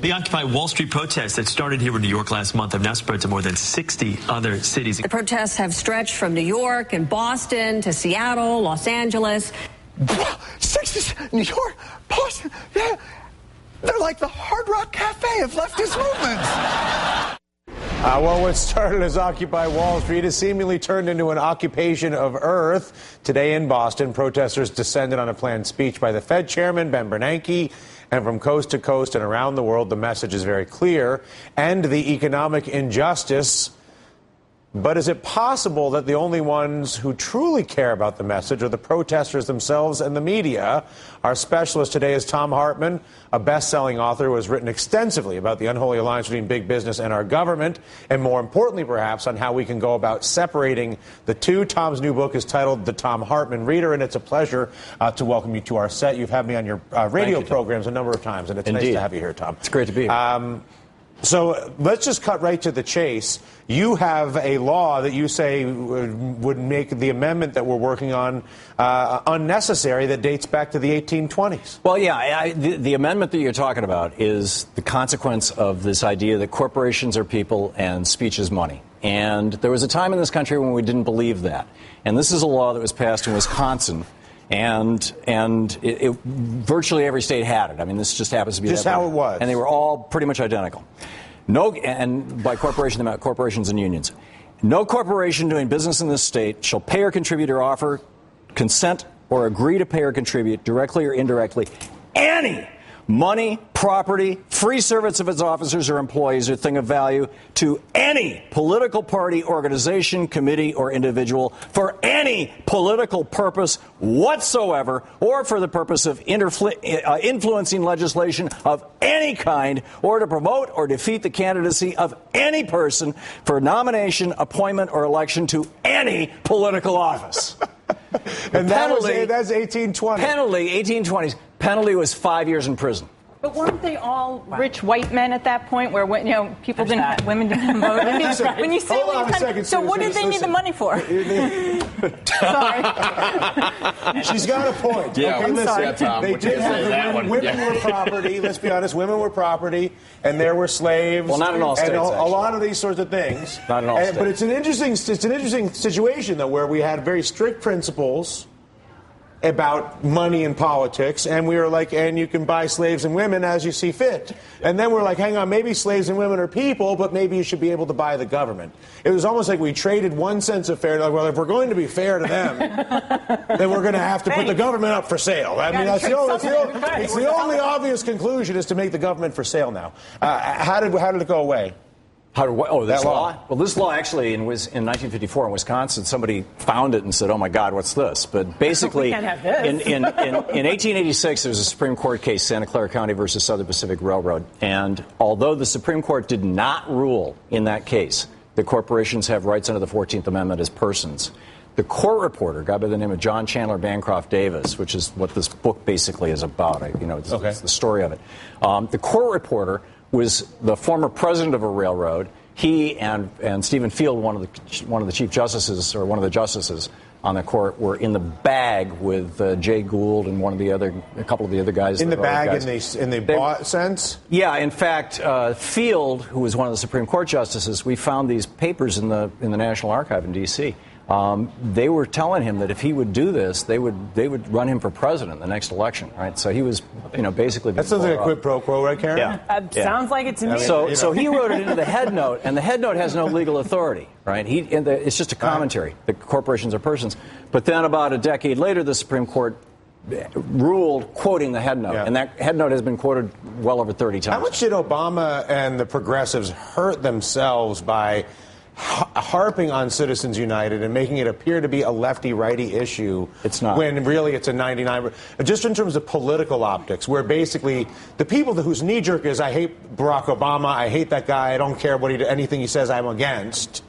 The Occupy Wall Street protests that started here in New York last month have now spread to more than 60 other cities. The protests have stretched from New York and Boston to Seattle, Los Angeles. 60, New York, Boston, yeah. They're like the Hard Rock Cafe of leftist movements. Well, what started as Occupy Wall Street has seemingly turned into an occupation of Earth. Today in Boston, protesters descended on a planned speech by the Fed chairman, Ben Bernanke. And from coast to coast and around the world, the message is very clear. End the economic injustice. But is it possible that the only ones who truly care about the message are the protesters themselves and the media? Our specialist today is Thom Hartmann, a best-selling author who has written extensively about the unholy alliance between big business and our government, and more importantly, perhaps, on how we can go about separating the two. Tom's new book is titled The Thom Hartmann Reader, and it's a pleasure to welcome you to our set. You've had me on your radio programs a number of times, and it's nice to have you here, Tom. It's great to be here. So let's just cut right to the chase. You have a law that you say would make the amendment that we're working on unnecessary that dates back to the 1820s. Well, yeah, the amendment that you're talking about is the consequence of this idea that corporations are people and speech is money. And there was a time in this country when we didn't believe that. And this is a law that was passed in Wisconsin. And virtually every state had it. I mean, this just happens to be just how it was. And they were all pretty much identical. No, and by corporation, they meant corporations and unions. No corporation doing business in this state shall pay or contribute or offer, consent, or agree to pay or contribute, directly or indirectly, any money, property, free service of its officers or employees or thing of value to any political party, organization, committee, or individual for any political purpose whatsoever or for the purpose of influencing legislation of any kind or to promote or defeat the candidacy of any person for nomination, appointment, or election to any political office. And that's 1820. Penalty, 1820s. Penalty was 5 years in prison. But weren't they all rich white men at that point, where people didn't, women didn't vote? I mean, when you say, so what did they need the money for? Sorry, she's got a point. Yeah, okay, listen, Tom, they did have women were property. Let's be honest, women were property, and there were slaves. Well, not in all states. And a lot of these sorts of things. Not in all states. But it's an interesting situation though, where we had very strict principles about money and politics, and we were like, and you can buy slaves and women as you see fit. And then we're like, hang on, maybe slaves and women are people, but maybe you should be able to buy the government. It was almost like we traded one sense of fairness. Like, well, if we're going to be fair to them, then we're going to have to put the government up for sale. I mean, it's the only obvious conclusion is to make the government for sale now. How did it go away? This law? Well, this law actually in 1954 in Wisconsin, somebody found it and said, oh, my God, what's this? But basically, we can't have this. in 1886, there was a Supreme Court case, Santa Clara County versus Southern Pacific Railroad. And although the Supreme Court did not rule in that case that corporations have rights under the 14th Amendment as persons, the court reporter, a guy by the name of John Chandler Bancroft Davis, which is what this book basically is about, it's the story of it. The court reporter was the former president of a railroad. He and Stephen Field, one of the chief justices, or one of the justices on the court, were in the bag with Jay Gould and a couple of the other guys. In the bag, in the sense? Yeah. In fact, Field, who was one of the Supreme Court justices, we found these papers in the National Archive in D.C. They were telling him that if he would do this, they would run him for president in the next election, right? So he was, basically. That sounds like a quid pro quo, right, Karen? Yeah. Sounds like it to me. So he wrote it into the head note, and the head note has no legal authority, right? It's just a commentary that corporations are persons. But then about a decade later, the Supreme Court ruled quoting the head note, and that head note has been quoted well over 30 times. How much did Obama and the progressives hurt themselves by harping on Citizens United and making it appear to be a lefty-righty issue? It's not. When really it's a 99. Just in terms of political optics, where basically the people whose knee-jerk is, I hate Barack Obama, I hate that guy, I don't care anything he says, I'm against,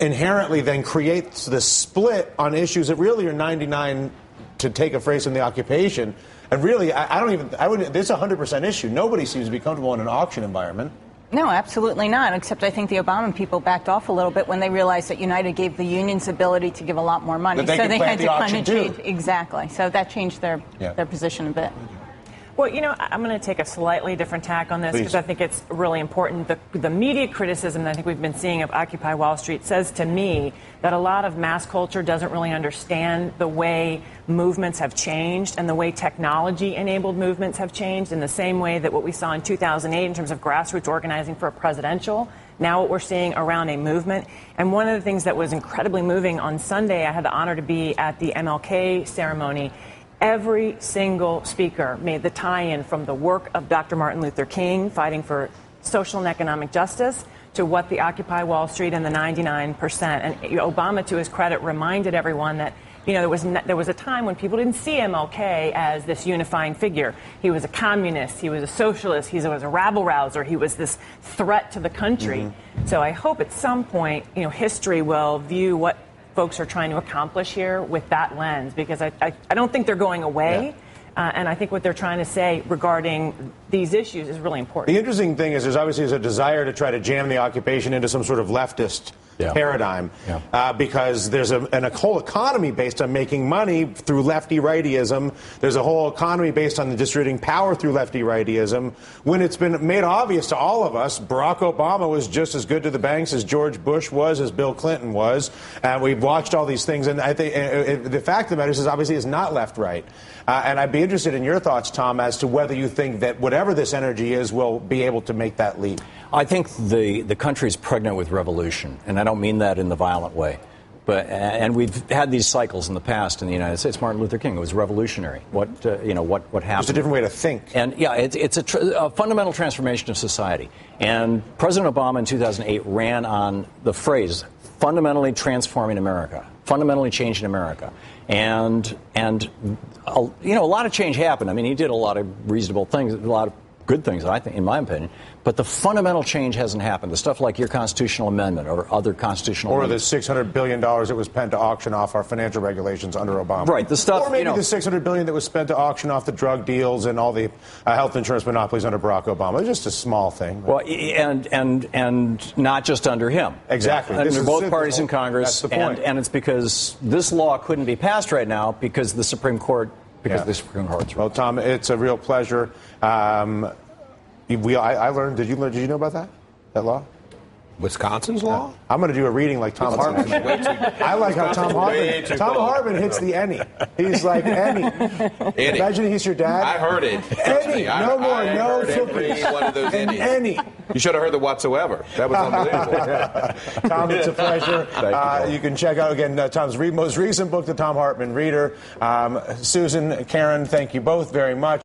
inherently then creates this split on issues that really are 99, to take a phrase from the occupation. And really, this is a 100% issue. Nobody seems to be comfortable in an auction environment. No, absolutely not, except I think the Obama people backed off a little bit when they realized that United gave the unions ability to give a lot more money. That they so could they play had the to auction kind of change. Exactly. So that changed their position a bit. Well, I'm going to take a slightly different tack on this because I think it's really important. The media criticism that I think we've been seeing of Occupy Wall Street says to me that a lot of mass culture doesn't really understand the way movements have changed and the way technology-enabled movements have changed in the same way that what we saw in 2008 in terms of grassroots organizing for a presidential, now what we're seeing around a movement. And one of the things that was incredibly moving on Sunday, I had the honor to be at the MLK ceremony. Every single speaker made the tie-in from the work of Dr. Martin Luther King fighting for social and economic justice to what the Occupy Wall Street and the 99%. And Obama, to his credit, reminded everyone that there was a time when people didn't see MLK as this unifying figure. He was a communist. He was a socialist. He was a rabble-rouser. He was this threat to the country. Mm-hmm. So I hope at some point, history will view what folks are trying to accomplish here with that lens, because I don't think they're going away. Yeah. And I think what they're trying to say regarding these issues is really important. The interesting thing is there's obviously a desire to try to jam the occupation into some sort of leftist paradigm because there's a whole economy based on making money through lefty-rightyism. There's a whole economy based on distributing power through lefty-rightyism. When it's been made obvious to all of us, Barack Obama was just as good to the banks as George Bush was, as Bill Clinton was. And we've watched all these things. And I think the fact of the matter is obviously it's not left-right. And I'd be interested in your thoughts, Tom, as to whether you think that whatever this energy is will be able to make that leap. I think the country is pregnant with revolution, and I don't mean that in the violent way. And we've had these cycles in the past in the United States. Martin Luther King, it was revolutionary. What happened? It's a different way to think. And it's a fundamental transformation of society. And President Obama in 2008 ran on the phrase fundamentally transforming America, fundamentally changing America. And a lot of change happened. I mean, he did a lot of reasonable things, a lot of good things, I think, in my opinion. But the fundamental change hasn't happened. The stuff like your constitutional amendment or other constitutional amendments. Or the $600 billion that was spent to auction off our financial regulations under Obama. Right. The stuff, or maybe the $600 billion that was spent to auction off the drug deals and all the health insurance monopolies under Barack Obama. Just a small thing. Well, and not just under him. Exactly. Under both parties in Congress. That's the point. And it's because this law couldn't be passed right now because the Supreme Court. The Supreme Court's well, Tom, it's a real pleasure. I learned. Did you know about that law? Wisconsin's law? I'm going to do a reading like Thom Hartmann. I like how Thom Hartmann hits the any. He's like any. Imagine he's your dad. I heard it. Any. No more. No every one of those any. You should have heard the whatsoever. That was unbelievable. Tom, it's a pleasure. You can check out, again, Tom's most recent book, The Thom Hartmann Reader. Susan, Karen, thank you both very much.